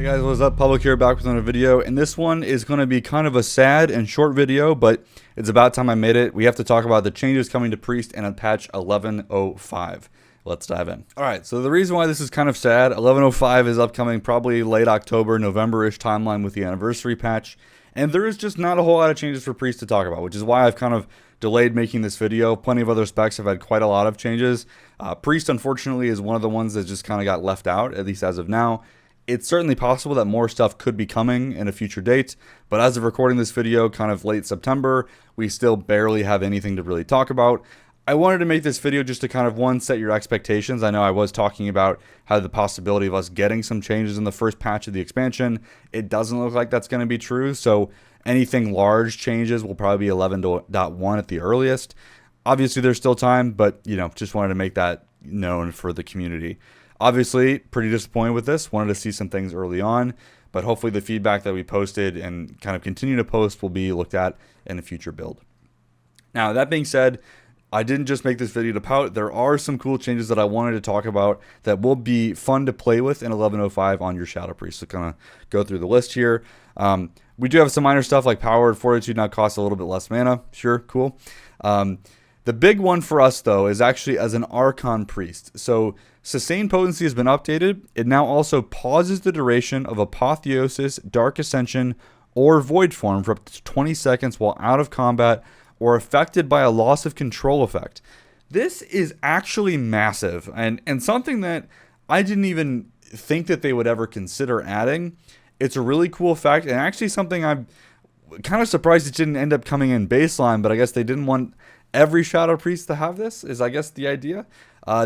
Hey guys, what's up? Public here, back with another video, and this one is going to be kind of a sad and short video, but it's about time I made it. We have to talk about the changes coming to Priest and at patch 11.05. Let's dive in. Alright, so the reason why this is kind of sad, 11.05 is upcoming probably late October, November-ish timeline with the anniversary patch, and there is just not a whole lot of changes for Priest to talk about, which is why I've kind of delayed making this video. Plenty of other specs have had quite a lot of changes. Priest, unfortunately, is one of the ones that just kind of got left out, at least as of now. It's certainly possible that more stuff could be coming in a future date, but as of recording this video, kind of late September, we still barely have anything to really talk about. I wanted to make this video just to kind of, one, set your expectations. I know I was talking about how the possibility of us getting some changes in the first patch of the expansion. It doesn't look like that's going to be true, so anything large changes will probably be 11.1 at the earliest. Obviously, there's still time, but, you know, just wanted to make that known for the community. Obviously, pretty disappointed with this. Wanted to see some things early on, but hopefully the feedback that we posted and kind of continue to post will be looked at in a future build. Now, that being said, I didn't just make this video to pout. There are some cool changes that I wanted to talk about that will be fun to play with in 11.05 on your Shadow Priest. So kind of go through the list here. We do have some minor stuff like Powered Fortitude now costs a little bit less mana. Sure, cool. The big one for us, though, is actually as an Archon Priest. So Sustained Potency has been updated. It now also pauses the duration of Apotheosis, Dark Ascension, or Void Form for up to 20 seconds while out of combat or affected by a loss of control effect. This is actually massive and something that I didn't even think that they would ever consider adding. It's a really cool effect, and actually something I'm kind of surprised it didn't end up coming in baseline, but I guess they didn't want every Shadow Priest to have this, is I guess the idea.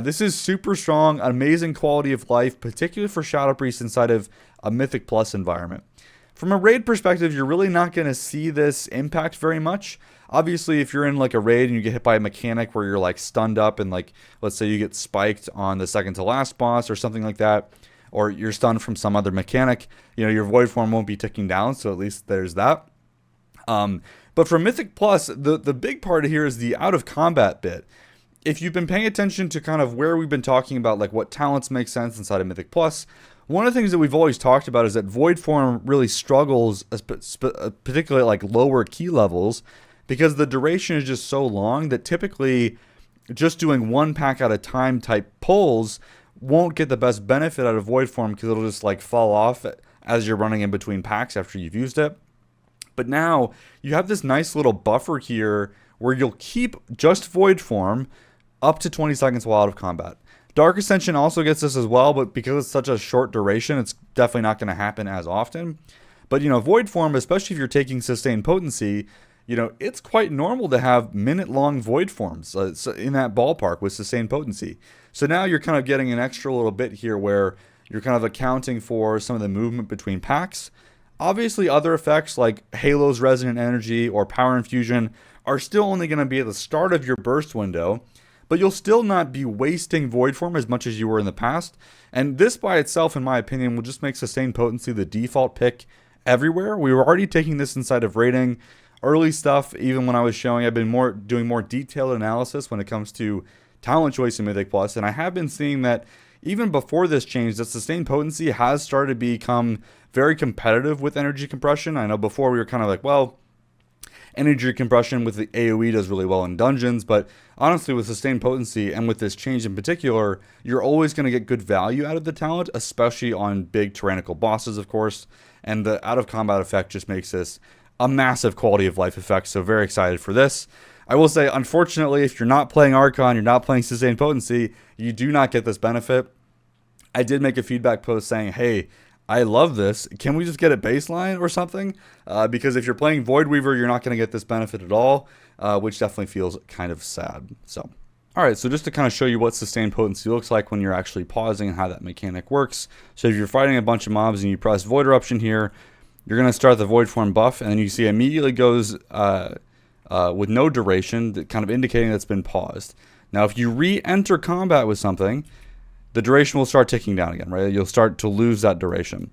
This is super strong, amazing quality of life, particularly for Shadow Priest inside of a Mythic Plus environment. From a raid perspective, you're really not going to see this impact very much. Obviously, if you're in like a raid and you get hit by a mechanic where you're like stunned up and like, let's say you get spiked on the second to last boss or something like that, or you're stunned from some other mechanic, you know, your Void Form won't be ticking down, so at least there's that. But for Mythic Plus, the big part here is the out of combat bit. If you've been paying attention to kind of where we've been talking about like what talents make sense inside of Mythic Plus, one of the things that we've always talked about is that Void Form really struggles, particularly at like lower key levels, because the duration is just so long that typically just doing one pack at a time type pulls won't get the best benefit out of Void Form because it'll just like fall off as you're running in between packs after you've used it. But now you have this nice little buffer here where you'll keep just Void Form up to 20 seconds while out of combat. Dark Ascension also gets this as well, but because it's such a short duration, it's definitely not going to happen as often. But, you know, Void Form, especially if you're taking Sustained Potency, you know, it's quite normal to have minute-long Void Forms in that ballpark with Sustained Potency. So now you're kind of getting an extra little bit here where you're kind of accounting for some of the movement between packs. Obviously, other effects like Halo's Resonant Energy or Power Infusion are still only going to be at the start of your burst window, but you'll still not be wasting Void Form as much as you were in the past. And this by itself, in my opinion, will just make Sustained Potency the default pick everywhere. We were already taking this inside of rating. Early stuff, even when I was showing, I've been doing more detailed analysis when it comes to talent choice in Mythic Plus, and I have been seeing that even before this change, that Sustained Potency has started to become very competitive with Energy Compression. I know before we were kind of like, well, Energy Compression with the AoE does really well in dungeons, but honestly with Sustained Potency and with this change in particular, you're always going to get good value out of the talent, especially on big tyrannical bosses, of course, and the out of combat effect just makes this a massive quality of life effect, so very excited for this. I will say, unfortunately, if you're not playing Archon, you're not playing Sustained Potency, you do not get this benefit. I did make a feedback post saying, hey, I love this. Can we just get it baseline or something? Because if you're playing Void Weaver, you're not going to get this benefit at all, which definitely feels kind of sad. So, all right, so just to kind of show you what Sustained Potency looks like when you're actually pausing and how that mechanic works. So if you're fighting a bunch of mobs and you press Void Eruption here, you're going to start the Void Form buff, and then you see immediately goes with no duration, kind of indicating that it's been paused. Now, if you re-enter combat with something, the duration will start ticking down again, right? You'll start to lose that duration.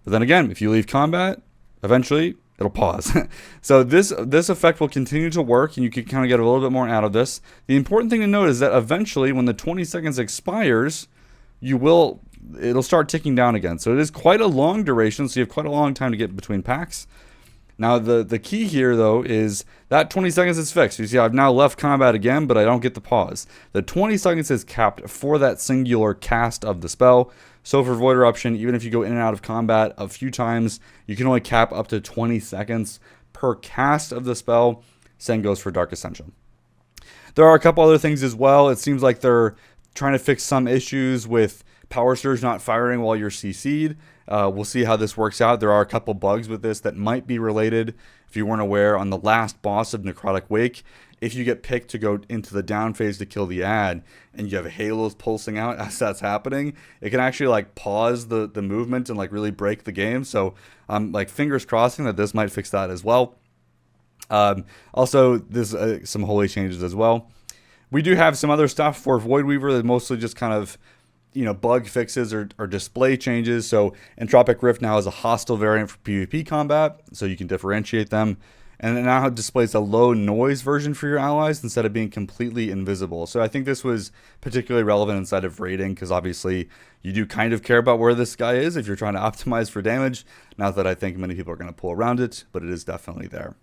But then again, if you leave combat, eventually it'll pause. So this effect will continue to work, and you can kind of get a little bit more out of this. The important thing to note is that eventually, when the 20 seconds expires, you will it'll start ticking down again. So it is quite a long duration, so you have quite a long time to get between packs. Now, the key here, though, is that 20 seconds is fixed. You see, I've now left combat again, but I don't get the pause. The 20 seconds is capped for that singular cast of the spell. So for Void Eruption, even if you go in and out of combat a few times, you can only cap up to 20 seconds per cast of the spell. Same goes for Dark Ascension. There are a couple other things as well. It seems like they're trying to fix some issues with Power Surge not firing while you're CC'd. We'll see how this works out. There are a couple bugs with this that might be related. If you weren't aware, on the last boss of Necrotic Wake, if you get picked to go into the down phase to kill the ad, and you have halos pulsing out as that's happening, it can actually like pause the movement and like really break the game. So I'm like fingers crossing that this might fix that as well. Also, there's some holy changes as well. We do have some other stuff for Void Weaver that mostly just kind of, bug fixes or display changes. So Entropic Rift now has a hostile variant for PvP combat, so you can differentiate them. And it now displays a low noise version for your allies instead of being completely invisible. So I think this was particularly relevant inside of raiding, because obviously you do kind of care about where this guy is if you're trying to optimize for damage. Not that I think many people are going to pull around it, but it is definitely there.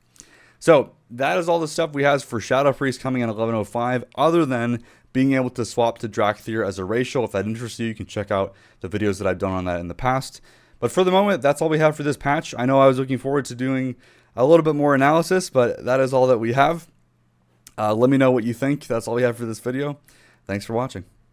So that is all the stuff we have for Shadow Priest coming in 1105, other than being able to swap to Drakthir as a racial. If that interests you, you can check out the videos that I've done on that in the past. But for the moment, that's all we have for this patch. I know I was looking forward to doing a little bit more analysis, but that is all that we have. Let me know what you think. That's all we have for this video. Thanks for watching.